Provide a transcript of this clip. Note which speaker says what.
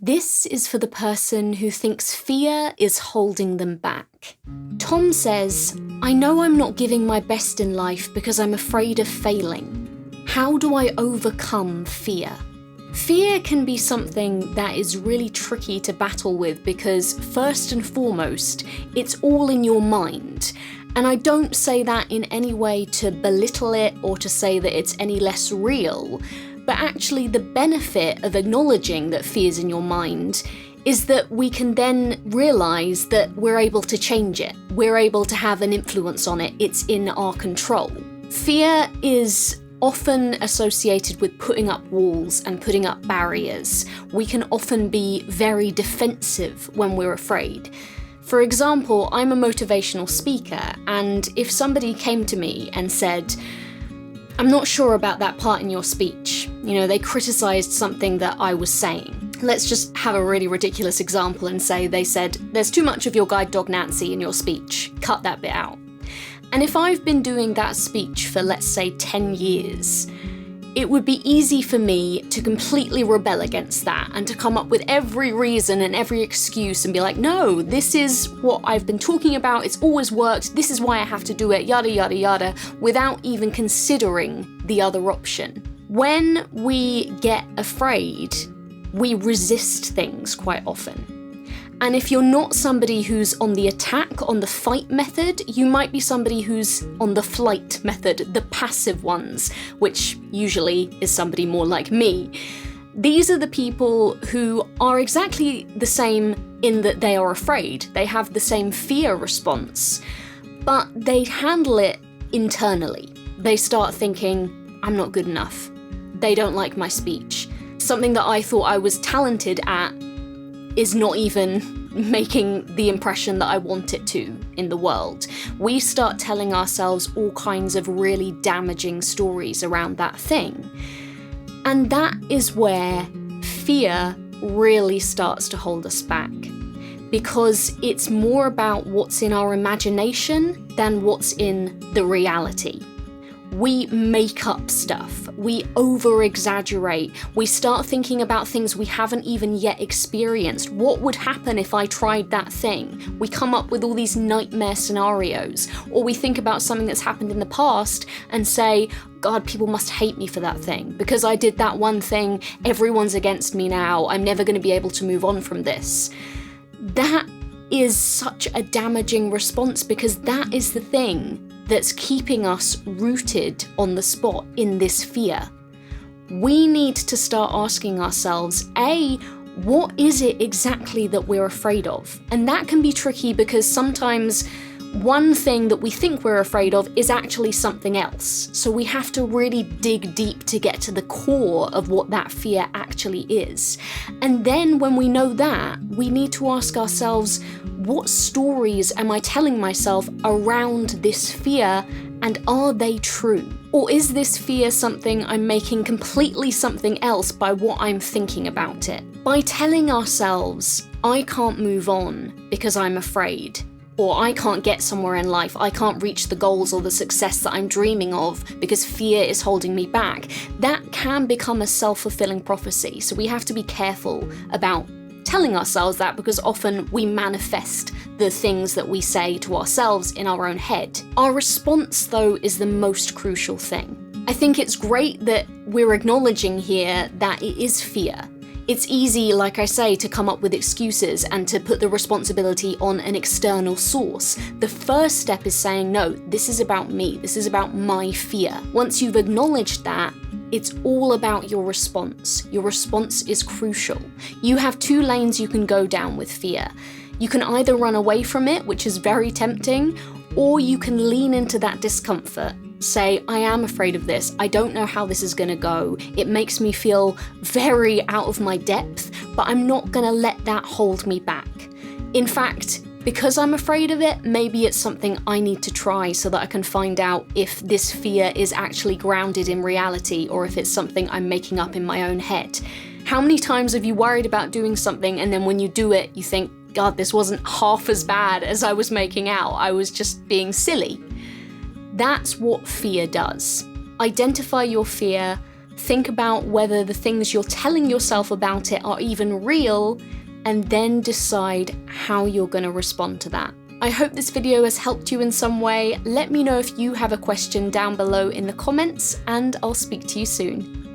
Speaker 1: This is for the person who thinks fear is holding them back. Tom says, I know I'm not giving my best in life because I'm afraid of failing. How do I overcome fear? Fear can be something that is really tricky to battle with because, first and foremost, it's all in your mind. And I don't say that in any way to belittle it or to say that it's any less real. But actually the benefit of acknowledging that fear's in your mind is that we can then realise that we're able to change it. We're able to have an influence on it. It's in our control. Fear is often associated with putting up walls and putting up barriers. We can often be very defensive when we're afraid. For example, I'm a motivational speaker, and if somebody came to me and said, I'm not sure about that part in your speech. They criticised something that I was saying. Let's just have a really ridiculous example and say they said, there's too much of your guide dog Nancy in your speech. Cut that bit out. And if I've been doing that speech for, let's say, 10 years, it would be easy for me to completely rebel against that and to come up with every reason and every excuse and be like, no, this is what I've been talking about, it's always worked, this is why I have to do it, yada yada yada, without even considering the other option. When we get afraid, we resist things quite often. And if you're not somebody who's on the attack, on the fight method, you might be somebody who's on the flight method, the passive ones, which usually is somebody more like me. These are the people who are exactly the same in that they are afraid. They have the same fear response, but they handle it internally. They start thinking, I'm not good enough. They don't like my speech. Something that I thought I was talented at is not even making the impression that I want it to in the world. We start telling ourselves all kinds of really damaging stories around that thing. And that is where fear really starts to hold us back. Because it's more about what's in our imagination than what's in the reality. We make up stuff, we over-exaggerate, we start thinking about things we haven't even yet experienced. What would happen if I tried that thing? We come up with all these nightmare scenarios, or we think about something that's happened in the past and say, God, people must hate me for that thing. Because I did that one thing, everyone's against me now, I'm never going to be able to move on from this. That is such a damaging response because that is the thing that's keeping us rooted on the spot in this fear. We need to start asking ourselves, A, what is it exactly that we're afraid of? And that can be tricky because sometimes one thing that we think we're afraid of is actually something else. So we have to really dig deep to get to the core of what that fear actually is. And then when we know that, we need to ask ourselves, what stories am I telling myself around this fear, and are they true? Or is this fear something I'm making completely something else by what I'm thinking about it? By telling ourselves, I can't move on because I'm afraid, or I can't get somewhere in life, I can't reach the goals or the success that I'm dreaming of because fear is holding me back, that can become a self-fulfilling prophecy. So we have to be careful about telling ourselves that because often we manifest the things that we say to ourselves in our own head. Our response, though, is the most crucial thing. I think it's great that we're acknowledging here that it is fear. It's easy, like I say, to come up with excuses and to put the responsibility on an external source. The first step is saying, no, this is about me. This is about my fear. Once you've acknowledged that, it's all about your response. Your response is crucial. You have two lanes you can go down with fear. You can either run away from it, which is very tempting, or you can lean into that discomfort. Say, I am afraid of this. I don't know how this is going to go. It makes me feel very out of my depth, but I'm not going to let that hold me back. In fact, because I'm afraid of it, maybe it's something I need to try so that I can find out if this fear is actually grounded in reality or if it's something I'm making up in my own head. How many times have you worried about doing something and then when you do it, you think, God, this wasn't half as bad as I was making out. I was just being silly. That's what fear does. Identify your fear, think about whether the things you're telling yourself about it are even real, and then decide how you're going to respond to that. I hope this video has helped you in some way. Let me know if you have a question down below in the comments, and I'll speak to you soon.